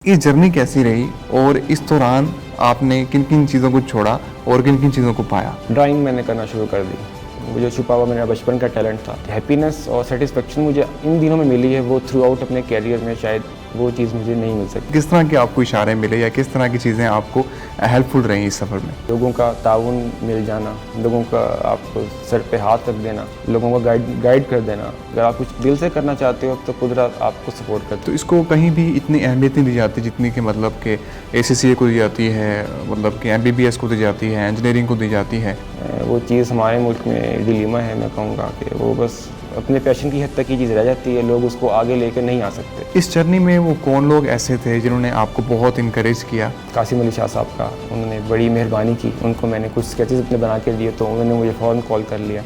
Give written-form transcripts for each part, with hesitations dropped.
ये जर्नी कैसी रही और इस दौरान आपने किन किन चीज़ों को छोड़ा और किन किन चीज़ों को पाया? ड्राइंग मैंने करना शुरू कर दी। वो जो छुपा हुआ मेरा बचपन का टैलेंट था, हैप्पीनेस और सेटिस्फेक्शन मुझे इन दिनों में मिली है, वो थ्रू आउट अपने कैरियर में शायद वो चीज़ मुझे नहीं मिल सकती। किस तरह के आपको इशारे मिले या किस तरह की चीज़ें आपको हेल्पफुल रही इस सफ़र में? लोगों का ताउन मिल जाना, लोगों का आपको सर पे हाथ रख देना, लोगों का गाइड कर देना। अगर आप कुछ दिल से करना चाहते हो तो कुदरत आपको सपोर्ट करती तो इसको कहीं भी इतनी अहमियत नहीं दी जाती जितनी कि मतलब कि ACCA को दी जाती है, मतलब कि MBBS को दी जाती है, इंजीनियरिंग को दी जाती है। है। वो चीज़ हमारे मुल्क में डिलीमा है, मैं कहूँगा कि वो बस अपने पैशन की हद तक की चीज़ रह जाती है, लोग उसको आगे लेकर नहीं आ सकते। इस जर्नी में वो कौन लोग ऐसे थे जिन्होंने आपको बहुत इनकरेज किया? कासिम अली शाह साहब का, उन्होंने बड़ी मेहरबानी की। उनको मैंने कुछ स्केचेस अपने बना के दिए तो उन्होंने मुझे फ़ौरन कॉल कर लिया।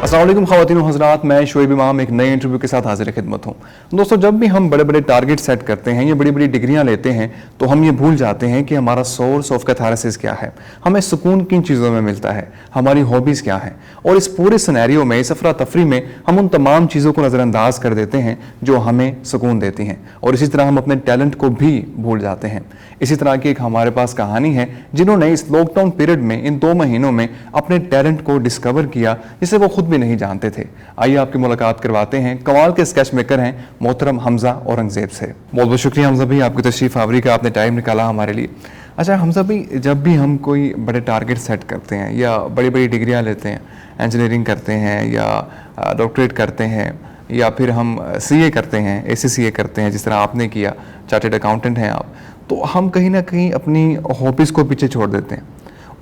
अस्सलाम वालेकुम ख़वातीन व हज़रात, मैं शोएब इमाम एक नए इंटरव्यू के साथ हाजिर खिदमत हूँ। दोस्तों, जब भी हम बड़े बड़े टारगेट सेट करते हैं या बड़ी बड़ी डिग्रियाँ लेते हैं तो हम ये भूल जाते हैं कि हमारा सोर्स ऑफ कैथारसिस क्या है, हमें सुकून किन चीज़ों में मिलता है, हमारी हॉबीज़ क्या हैं। और इस पूरे सिनेरियो में, इस अफरा तफरी में हम उन तमाम चीज़ों को नज़रअंदाज कर देते हैं जो हमें सुकून देती हैं, और इसी तरह हम अपने टैलेंट को भी भूल जाते हैं। इसी तरह की एक हमारे पास कहानी है जिन्होंने इस लॉकडाउन पीरियड में, इन 2 महीनों में अपने टैलेंट को डिस्कवर किया जिसे वो खुद भी नहीं जानते थे। आइए आपकी मुलाकात करवाते हैं, कमाल के स्केच मेकर हैं मोहतरम हमजा औरंगजेब से। बहुत बहुत शुक्रिया हमजा भाई, आपकी तशरीफ़ आवरी का, आपने टाइम निकाला हमारे लिए। अच्छा हमजा भाई, जब भी हम कोई बड़े टारगेट सेट करते हैं या बड़ी बड़ी डिग्रियाँ लेते हैं, इंजीनियरिंग करते हैं या डॉक्टरेट करते हैं या फिर हम CA करते हैं, ACCA करते हैं, जिस तरह आपने किया, चार्टर्ड अकाउंटेंट हैं आप, तो हम कहीं ना कहीं अपनी हॉबीज़ को पीछे छोड़ देते हैं।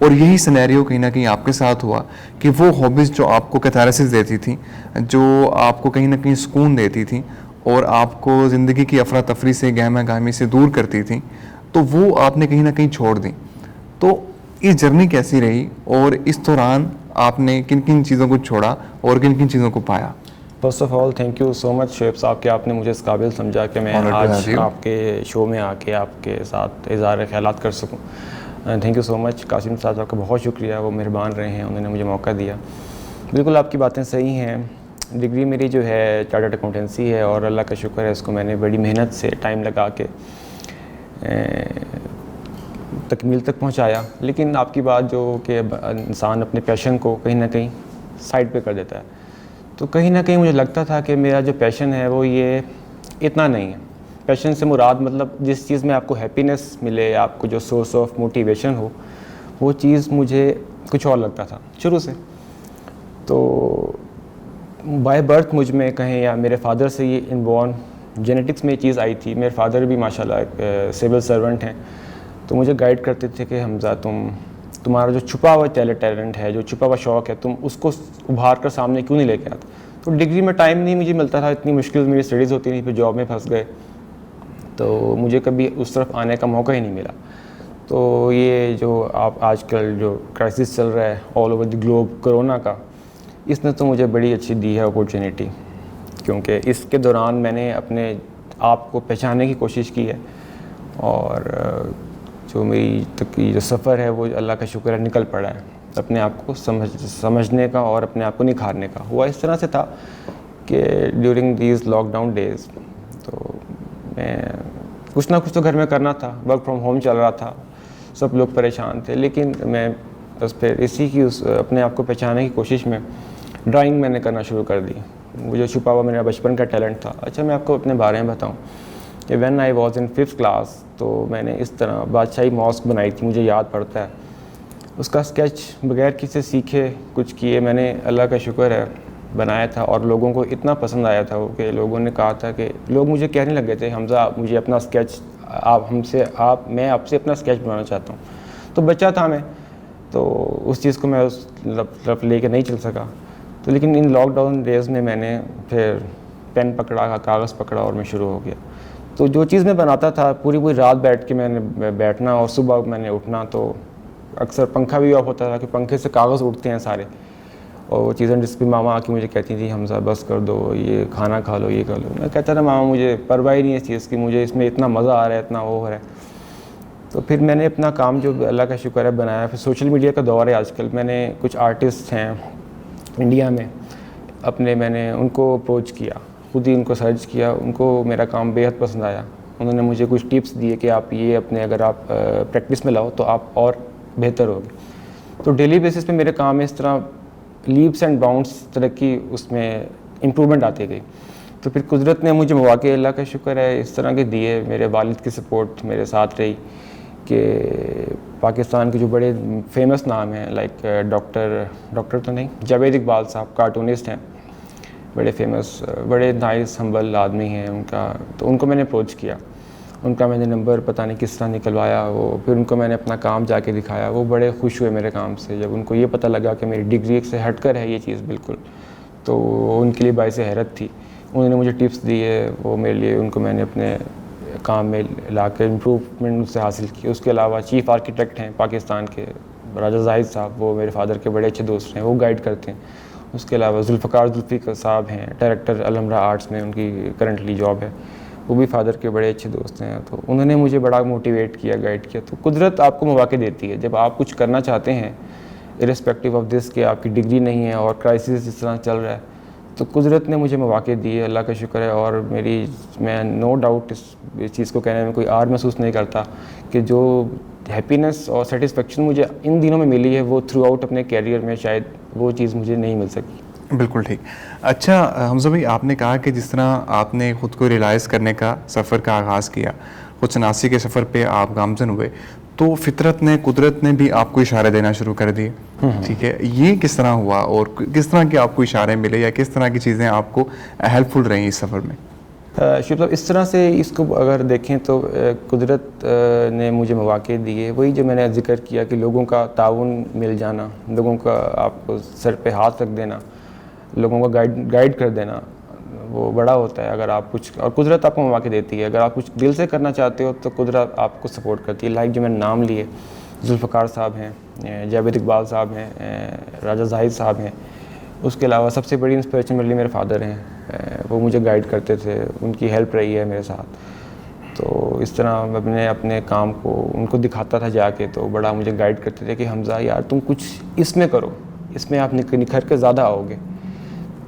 और यही सिनेरियो कहीं ना कहीं आपके साथ हुआ कि वो हॉबीज़ जो आपको कैथारसिस देती थी, जो आपको कहीं ना कहीं सुकून देती थी और आपको ज़िंदगी की अफरा तफरी से, गहमा गहमी से दूर करती थी, तो वो आपने कहीं ना कहीं छोड़ दी। तो ये जर्नी कैसी रही और इस दौरान आपने किन किन चीज़ों को छोड़ा और किन किन चीज़ों को पाया? First of all thank you so much Shoaib साहब कि आपने मुझे इस काबिल समझा कि मैं आज आपके शो में आके आपके साथ इज़हार ख्यालात कर सकूं। Thank you so much. Qasim साहब का बहुत शुक्रिया, वो मेहरबान रहे हैं, उन्होंने मुझे मौका दिया। बिल्कुल आपकी बातें सही हैं। डिग्री मेरी जो है चार्टर्ड अकाउंटेंसी है और अल्लाह का शुक्र है, इसको मैंने बड़ी मेहनत से टाइम लगा के तकमील तक पहुंचाया। लेकिन आपकी बात जो कि इंसान अपने पैशन को कहीं ना कहीं साइड पे कर देता है, तो कहीं ना कहीं मुझे लगता था कि मेरा जो पैशन है वो ये इतना नहीं है। पैशन से मुराद मतलब जिस चीज़ में आपको हैप्पीनेस मिले, आपको जो सोर्स ऑफ मोटिवेशन हो, वो चीज़ मुझे कुछ और लगता था शुरू से। तो बाय बर्थ मुझ में कहें या मेरे फादर से ये इनबॉर्न जेनेटिक्स में ये चीज़ आई थी। मेरे फादर भी माशाल्लाह सिविल सर्वेंट हैं, तो मुझे गाइड करते थे कि हमजा तुम्हारा जो छुपा हुआ टैलेंट है, जो छुपा हुआ शौक़ है, तुम उसको उभार कर सामने क्यों नहीं लेके आते। तो डिग्री में टाइम नहीं मुझे मिलता था, इतनी मुश्किल मेरी स्टडीज़ होती नहीं, फिर जॉब में फंस गए, तो मुझे कभी उस तरफ आने का मौका ही नहीं मिला। तो ये जो आप आजकल जो क्राइसिस चल रहा है all over the globe corona का, इसने तो मुझे बड़ी अच्छी दी है अपॉर्चुनिटी, क्योंकि इसके दौरान मैंने अपने आप को पहचानने की कोशिश की है और जो मेरी तक जो सफ़र है वो अल्लाह का शुक्र है निकल पड़ा है अपने आप को समझने का और अपने आप को निखारने का। हुआ इस तरह से था कि ड्यूरिंग दीज लॉकडाउन डेज़ तो मैं कुछ ना कुछ तो घर में करना था, वर्क फ्रॉम होम चल रहा था, सब लोग परेशान थे, लेकिन मैं बस फिर इसी की उस अपने आप को पहचानने की कोशिश में ड्राइंग मैंने करना शुरू कर दी। वो जो छुपा हुआ मेरा बचपन का टैलेंट था। अच्छा, मैं आपको अपने बारे में बताऊं कि when I was in 5th class, तो मैंने इस तरह बादशाही मॉस्क बनाई थी, मुझे याद पड़ता है। उसका स्केच बगैर किसी सीखे कुछ किए मैंने, अल्लाह का शुक्र है, बनाया था और लोगों को इतना पसंद आया था वो कि लोगों ने कहा था कि लोग मुझे कहने लगे थे, हमजा मुझे अपना स्केच मैं आपसे अपना स्केच बनाना चाहता हूँ। तो बच्चा था मैं, तो उस चीज़ को मैं उस तरफ लेके नहीं चल सका। तो लेकिन इन लॉकडाउन डेज़ में मैंने फिर पेन पकड़ा, कागज़ पकड़ा और मैं शुरू हो गया। तो जो चीज़ मैं बनाता था, पूरी पूरी रात बैठ के मैंने बैठना और सुबह मैंने उठना, तो अक्सर पंखा भी ऑफ होता था कि पंखे से कागज़ उड़ते हैं सारे, और वो चीज़ें जिस भी मामा आके मुझे कहती थी हमजा बस कर दो, ये खाना खा लो, ये कर लो। मैं कहता था मामा मुझे परवाह ही नहीं है इस चीज़ की, मुझे इसमें इतना मज़ा आ रहा है, इतना वो हो रहा है। तो फिर मैंने अपना काम जो अल्लाह का शुक्र है बनाया। फिर सोशल मीडिया का दौर है आजकल, मैंने कुछ आर्टिस्ट हैं इंडिया में मैंने उनको अप्रोच किया, खुद ही उनको सर्च किया, उनको मेरा काम बेहद पसंद आया। उन्होंने मुझे कुछ टिप्स दिए कि आप ये अपने अगर आप प्रैक्टिस में लाओ तो आप और बेहतर होगे। तो डेली बेसिस पे मेरे काम में इस तरह लीप्स एंड बाउंड्स तरह की उसमें इम्प्रूवमेंट आती गई। तो फिर कुदरत ने मुझे मौके अल्लाह का शुक्र है इस तरह के दिए, मेरे वालिद की सपोर्ट मेरे साथ रही कि पाकिस्तान के जो बड़े फेमस नाम हैं लाइक डॉक्टर तो नहीं, जावेद इकबाल साहब कार्टूनिस्ट हैं, बड़े फेमस, बड़े नाइस हम्बल आदमी हैं उनका। तो उनको मैंने अप्रोच किया, उनका मैंने नंबर पता नहीं किस तरह निकलवाया, वो फिर उनको मैंने अपना काम जाके दिखाया। वो बड़े खुश हुए मेरे काम से, जब उनको ये पता लगा कि मेरी डिग्री से हटकर है ये चीज़ बिल्कुल, तो उनके लिए बाइस हैरत थी। उन्होंने मुझे टिप्स दिए, वो मेरे लिए उनको मैंने अपने काम में ला कर इम्प्रूवमेंट उससे हासिल की। उसके अलावा चीफ़ आर्किटेक्ट हैं पाकिस्तान के राजा जाहिद साहब, वो मेरे फादर के बड़े अच्छे दोस्त हैं, वो गाइड करते हैं। उसके अलावा जुल्फ़िकार साहब हैं, डायरेक्टर अलहमरा आर्ट्स में उनकी करंटली जॉब है, वो भी फादर के बड़े अच्छे दोस्त हैं। तो उन्होंने मुझे बड़ा मोटिवेट किया, गाइड किया। तो कुदरत आपको मौके देती है जब आप कुछ करना चाहते हैं, इर्रेस्पेक्टिव ऑफ दिस कि आपकी डिग्री नहीं है और क्राइसिस जिस तरह चल रहा है, तो कुदरत ने मुझे मौके दिए, अल्लाह का शुक्र है। और मैं नो डाउट इस चीज़ को कहने में कोई आर महसूस नहीं करता कि जो हैप्पीनेस और सेटिस्फेक्शन मुझे इन दिनों में मिली है वो थ्रू आउट अपने कैरियर में शायद वो चीज़ मुझे नहीं मिल सकी। बिल्कुल ठीक। अच्छा हमजा भाई, आपने कहा कि जिस तरह आपने ख़ुद को रियलाइज़ करने का सफ़र का आगाज़ किया, खुद शनासी के सफ़र पे आप गामज़न हुए, तो फितरत ने, कुदरत ने भी आपको इशारे देना शुरू कर दिए, ठीक है। ये किस तरह हुआ और किस तरह के आपको इशारे मिले या किस तरह की चीज़ें आपको हेल्पफुल रही इस सफ़र में? मतलब इस तरह से इसको अगर देखें तो कुदरत ने मुझे मौके दिए, वही जो मैंने जिक्र किया कि लोगों का ताउन मिल जाना, लोगों का आपको सर पे हाथ रख देना, लोगों को गाइड कर देना, वो बड़ा होता है। अगर आप कुछ, और कुदरत आपको मौके देती है, अगर आप कुछ दिल से करना चाहते हो तो कुदरत आपको सपोर्ट करती है। लाइक जो मैंने नाम लिए, जुल्फ़िकार साहब हैं, जावेद इकबाल साहब हैं, राजा जाहिद साहब हैं। उसके अलावा सबसे बड़ी इंस्पिरेशन मेरे लिए मेरे फादर हैं, वो मुझे गाइड करते थे, उनकी हेल्प रही है मेरे साथ। तो इस तरह मैं अपने काम को उनको दिखाता था जाके, तो बड़ा मुझे गाइड करते थे कि हमजा यार तुम कुछ इसमें करो, इसमें आप निखर के ज़्यादा आओगे।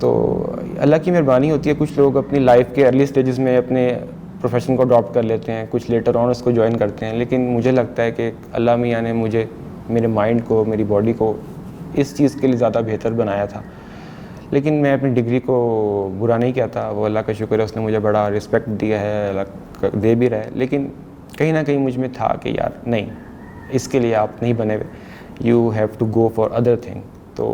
तो अल्लाह की मेहरबानी होती है, कुछ लोग अपनी लाइफ के अर्ली स्टेजेस में अपने प्रोफेशन को अडॉप्ट कर लेते हैं, कुछ लेटर ऑन उसको ज्वाइन करते हैं। लेकिन मुझे लगता है कि अल्लाह मियाँ ने मुझे, मेरे माइंड को, मेरी बॉडी को इस चीज़ के लिए ज़्यादा बेहतर बनाया था। लेकिन मैं अपनी डिग्री को बुरा नहीं कहता, वो अल्लाह का शुक्र है, उसने मुझे बड़ा रिस्पेक्ट दिया है, अल्लाह दे भी रहा है। लेकिन कहीं ना कहीं मुझ में था कि यार नहीं, इसके लिए आप नहीं बने हुए, you have to go for other thing. तो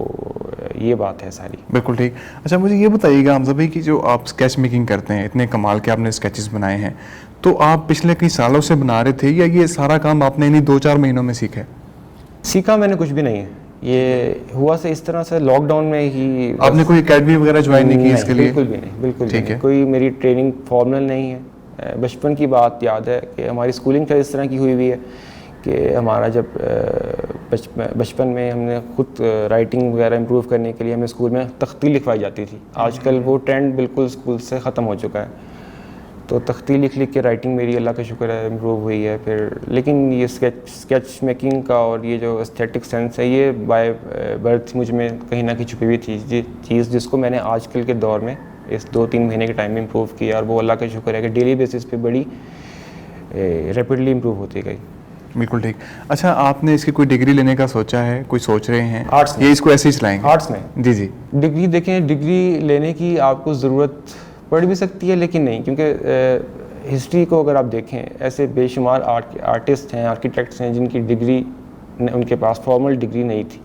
ये बात है सारी। बिल्कुल ठीक। अच्छा मुझे ये बताइएगा हमजा भाई कि जो आप स्केच मेकिंग करते हैं, इतने कमाल के आपने स्केचेस बनाए हैं, तो आप पिछले कई सालों से बना रहे थे या ये सारा काम आपने इन्हीं 2-4 महीनों में सीखा है? सीखा मैंने कुछ भी नहीं है, ये हुआ से इस तरह से लॉकडाउन में ही। आपने कोई एकेडमी वगैरह ज्वाइन नहीं की इसके लिए? बिल्कुल भी नहीं, बिल्कुल भी ठीक नहीं। है। कोई मेरी ट्रेनिंग फॉर्मल नहीं है। बचपन की बात याद है कि हमारी स्कूलिंग तो इस तरह की हुई है कि हमारा जब बचपन में हमने खुद राइटिंग वगैरह इम्प्रूव करने के लिए हमें स्कूल में तख्ती लिखवाई जाती थी। आजकल वो ट्रेंड बिल्कुल स्कूल से ख़त्म हो चुका है। तो तख्ती लिख के राइटिंग मेरी अल्लाह का शुक्र है इम्प्रूव हुई है। फिर लेकिन ये स्केच मेकिंग का और ये जो एस्थेटिक सेंस है, ये बाय बर्थ मुझ में कहीं ना कहीं छुपी हुई थी चीज़, जिसको मैंने आजकल के दौर में इस 2-3 महीने के टाइम में इम्प्रूव किया। और वो अल्लाह का शुक्र है कि डेली बेसिस पे बड़ी रैपिडली इम्प्रूव होती गई। बिल्कुल ठीक। अच्छा आपने इसकी कोई डिग्री लेने का सोचा है, कोई सोच रहे हैं? आर्ट्स में। ये इसको ऐसे ही चलाएंगे? आर्ट्स में जी जी। डिग्री देखें, डिग्री लेने की आपको ज़रूरत पड़ भी सकती है लेकिन नहीं, क्योंकि हिस्ट्री को अगर आप देखें, ऐसे बेशुमार आर्टिस्ट हैं, आर्किटेक्ट्स हैं जिनकी डिग्री, उनके पास फॉर्मल डिग्री नहीं थी,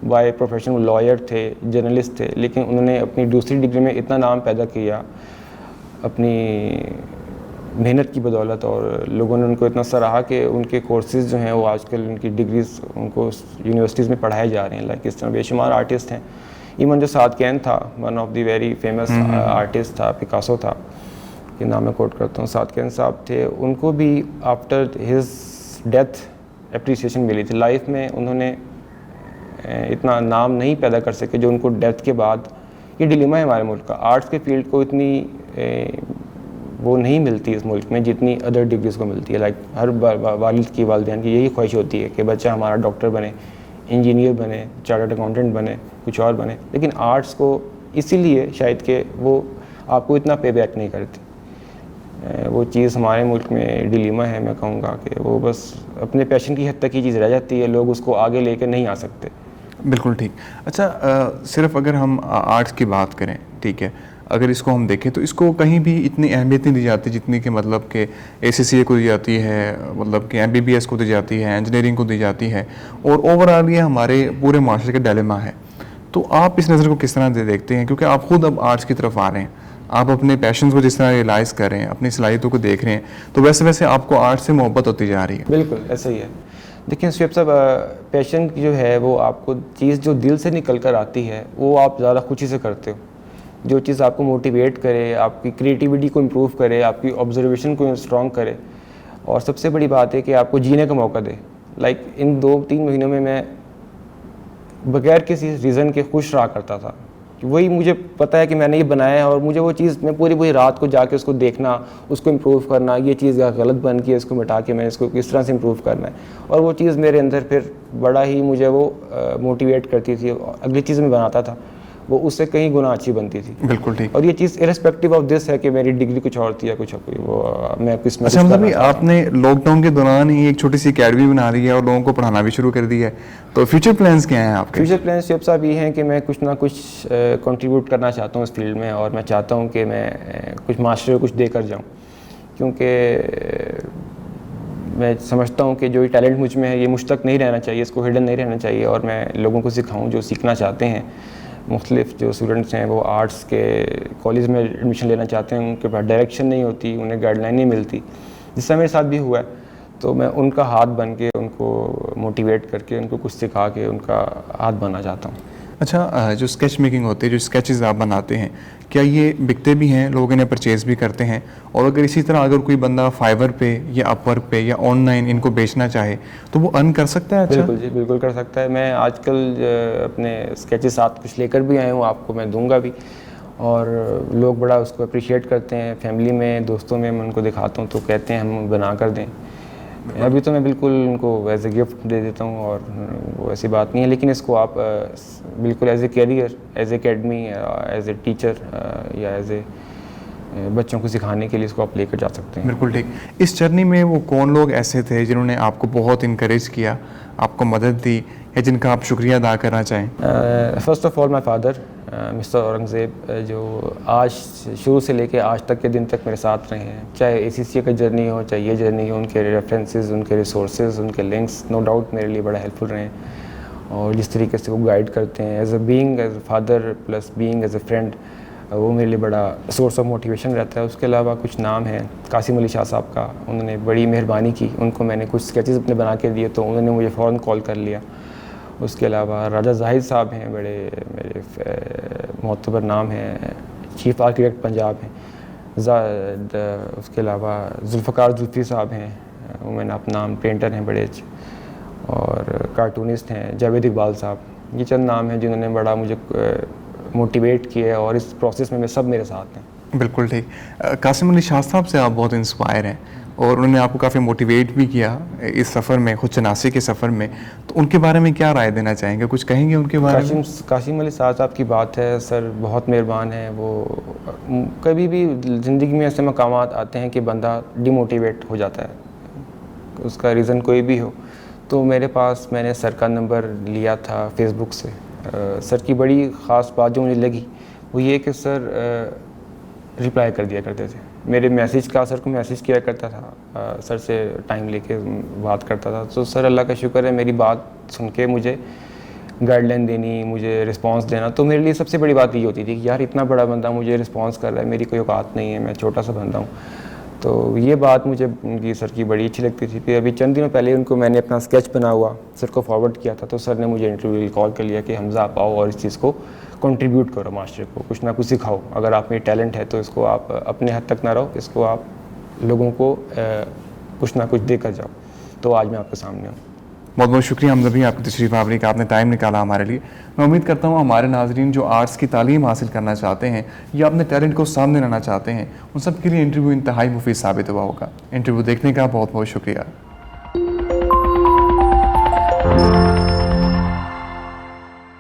बाय प्रोफेशन वो लॉयर थे, जर्नलिस्ट थे, लेकिन उन्होंने अपनी दूसरी डिग्री में इतना नाम पैदा किया अपनी मेहनत की बदौलत, और लोगों ने उनको इतना सराहा कि उनके कोर्सेज़ जो हैं वो आजकल उनकी डिग्रीज उनको यूनिवर्सिटीज़ में पढ़ाए जा रहे हैं। लाइक इस तरह बेशुमार आर्टिस्ट हैं। इवन जो साद कैन था, one of the very famous artist था, पिकासो था, कि नाम मैं कोट करता हूँ, साद कैन साहब थे, उनको भी आफ्टर हिज डेथ अप्रिसिएशन मिली थी। लाइफ में उन्होंने इतना नाम नहीं पैदा कर सके जो उनको डेथ के बाद, ये डिलेमा है हमारे मुल्क का। आर्ट्स के फील्ड को इतनी वो नहीं मिलती इस मुल्क में जितनी अदर डिग्रीज़ को मिलती है। लाइक हर वालिद की, वालिदैन की यही ख्वाहिश होती है कि बच्चा हमारा डॉक्टर बने, इंजीनियर बने, चार्टर्ड अकाउंटेंट बने, कुछ और बने। लेकिन आर्ट्स को इसीलिए शायद कि वो आपको इतना पे बैक नहीं करती। वो चीज़ हमारे मुल्क में डिलेमा है, मैं कहूँगा कि वो बस अपने पैशन की हद तक ही चीज़ रह जाती है, लोग उसको आगे लेकर नहीं आ सकते। बिल्कुल ठीक। अच्छा, सिर्फ अगर हम आर्ट्स की बात करें, ठीक है, अगर इसको हम देखें तो इसको कहीं भी इतनी अहमियत नहीं दी जाती जितनी कि मतलब कि ACCA को दी जाती है, मतलब कि MBBS को दी जाती है, इंजीनियरिंग को दी जाती है, और ओवरऑल ये हमारे पूरे माशरे का डिलेमा है। तो आप इस नज़र को किस तरह से देखते हैं, क्योंकि आप खुद अब आर्ट्स की तरफ आ रहे हैं, आप अपने पैशंस को जिस तरह रियलाइज़ कर रहे हैं, अपनी सलाहियतों को देख रहे हैं, तो वैसे वैसे आपको आर्ट्स से मोहब्बत होती जा रही है। बिल्कुल ऐसा ही है। देखिए शुएब साहब, पैशन जो है वो आपको चीज़ जो दिल से निकल कर आती है वो आप ज़्यादा खुशी से करते हो। जो चीज़ आपको मोटिवेट करे, आपकी क्रिएटिविटी को इम्प्रूव करे, आपकी ऑब्जर्वेशन को स्ट्रॉन्ग करे, और सबसे बड़ी बात है कि आपको जीने का मौका दे। लाइक इन 2-3 महीनों में मैं बगैर किसी रीज़न के खुश रहा करता था। वही मुझे पता है कि मैंने ये बनाया है, और मुझे वो चीज़, मैं पूरी रात को जाके उसको देखना, उसको इम्प्रूव करना, ये चीज़ गलत बन की है, इसको मिटा के मैंने इसको किस तरह से इम्प्रूव करना है, और वो चीज़ मेरे अंदर फिर बड़ा ही मुझे वो मोटिवेट करती थी। अगली चीज़ मैं बनाता था वो उससे कहीं गुना अच्छी बनती थी। बिल्कुल ठीक। और ये चीज़ इरेस्पेक्टिव ऑफ दिस है कि मेरी डिग्री कुछ और थी या कुछ वो मैं किस में। अच्छा, मतलब आपने लॉकडाउन के दौरान ही एक छोटी सी अकेडमी बना रही है और लोगों को पढ़ाना भी शुरू कर दिया है, तो फ्यूचर प्लान्स क्या हैं आपके? फ्यूचर प्लान्स शुएब साहब ये हैं कि मैं कुछ ना कुछ कंट्रीब्यूट करना चाहता हूँ इस फील्ड में, और मैं चाहता हूँ कि मैं कुछ मास्टर को कुछ देकर जाऊँ, क्योंकि मैं समझता हूँ कि जो ये टैलेंट मुझ में है ये मुझ तक नहीं रहना चाहिए, इसको हिडन नहीं रहना चाहिए, और मैं लोगों को सिखाऊँ जो सीखना चाहते हैं। मुख्तलिफ जो स्टूडेंट्स हैं वो आर्ट्स के कॉलेज में एडमिशन लेना चाहते हैं, उनके पास डायरेक्शन नहीं होती, उन्हें गाइडलाइन नहीं मिलती, जिससे मेरे साथ भी हुआ है। तो मैं उनका हाथ बन के, उनको मोटिवेट करके, उनको कुछ सिखा के उनका हाथ बनना चाहता हूँ। अच्छा, जो स्केच मेकिंग होती है, जो स्केचेस आप बनाते हैं, क्या ये बिकते भी हैं, लोग इन्हें परचेज़ भी करते हैं? और अगर इसी तरह अगर कोई बंदा फाइवर पे या अपवर्क पे या ऑनलाइन इनको बेचना चाहे तो वो अर्न कर सकता है? अच्छा, बिल्कुल जी, बिल्कुल कर सकता है। मैं आजकल अपने स्केचेस साथ कुछ लेकर भी आया हूँ, आपको मैं दूंगा भी, और लोग बड़ा उसको अप्रिशिएट करते हैं। फैमिली में, दोस्तों में मैं उनको दिखाता हूँ तो कहते हैं हम बना कर दें। अभी तो मैं बिल्कुल उनको एज ए गिफ्ट दे देता हूँ, और वो ऐसी बात नहीं है, लेकिन इसको आप बिल्कुल as a career, as a academy, as a teacher या एज ए बच्चों को सिखाने के लिए इसको आप लेकर जा सकते हैं। बिल्कुल ठीक। इस जर्नी में वो कौन लोग ऐसे थे जिन्होंने आपको बहुत इनकरेज किया, आपको मदद दी, या जिनका आप शुक्रिया अदा करना चाहें? First of all my father mister Aurangzeb, जो आज शुरू से लेके आज तक के दिन तक मेरे साथ रहे हैं, चाहे ACCA का जर्नी हो, चाहे ये जर्नी हो, उनके रेफरेंसेस, उनके रिसोर्सेज, उनके लिंक्स नो डाउट मेरे लिए बड़ा हेल्पफुल रहे हैं। और जिस तरीके से वो गाइड करते हैं as a being, as a father plus being as a friend, वो मेरे लिए बड़ा सोर्स ऑफ मोटिवेशन रहता है। उसके अलावा कुछ नाम हैं, कासिम अली शाह साहब का, उन्होंने बड़ी मेहरबानी की, उनको मैंने कुछ स्केचेस अपने बना के दिए तो उन्होंने मुझे फ़ौरन कॉल कर लिया। उसके अलावा राजा जाहिद साहब हैं, बड़े मेरे मोतबर नाम हैं, चीफ आर्किटेक्ट पंजाब हैं। उसके अलावा जुल्फ़कार जुल्फ़ी साहब हैं, वो मैंने अपना नाम, पेंटर हैं बड़े अच्छे, और कार्टूनिस्ट हैं जावेद इकबाल साहब। ये चंद नाम हैं जिन्होंने बड़ा मुझे मोटिवेट किया, और इस प्रोसेस में सब मेरे साथ हैं। बिल्कुल ठीक। कासिम अली शाह साहब से आप बहुत इंस्पायर हैं, और उन्होंने आपको काफ़ी मोटिवेट भी किया इस सफ़र में, खुद चनासी के सफ़र में, तो उनके बारे में क्या राय देना चाहेंगे? कुछ कहेंगे उनके बारे में? कासिम अली शाह साहब की बात है, सर बहुत मेहरबान है। वो कभी भी ज़िंदगी में ऐसे मकामात आते हैं कि बंदा डिमोटिवेट हो जाता है, उसका रीज़न कोई भी हो, तो मेरे पास मैंने सर का नंबर लिया था फेसबुक से। सर की बड़ी ख़ास बात जो मुझे लगी वो ये कि सर रिप्लाई कर दिया करते थे मेरे मैसेज का। सर को मैसेज किया करता था, सर से टाइम लेके बात करता था। तो सर अल्लाह का शुक्र है, मेरी बात सुन के मुझे गाइडलाइन देनी, मुझे रिस्पांस देना, तो मेरे लिए सबसे बड़ी बात ये होती थी कि यार इतना बड़ा बंदा मुझे रिस्पांस कर रहा है, मेरी कोई औकात नहीं है, मैं छोटा सा बंदा हूँ। तो ये बात मुझे उनकी सर की बड़ी अच्छी लगती थी। फिर अभी चंद दिनों पहले उनको मैंने अपना स्केच बना हुआ सर को फॉरवर्ड किया था, तो सर ने मुझे इंटरव्यू कॉल कर लिया कि हमज़ा आप आओ और इस चीज़ को कंट्रीब्यूट करो, मास्टर को कुछ ना कुछ सिखाओ। अगर आप में टैलेंट है तो इसको आप अपने हद तक ना रहो, इसको आप लोगों को कुछ ना कुछ देकर जाओ। तो आज मैं आपके सामने हूँ। बहुत बहुत शुक्रिया हमजा भी आपकी तशरीफ़ आवरी का, आपने टाइम निकाला हमारे लिए। मैं उम्मीद करता हूँ हमारे नाजरीन जो आर्ट्स की तालीम हासिल करना चाहते हैं या अपने टैलेंट को सामने लाना चाहते हैं, उन सब के लिए इंटरव्यू इंतहाई मुफीद साबित हुआ होगा। इंटरव्यू देखने का बहुत बहुत शुक्रिया।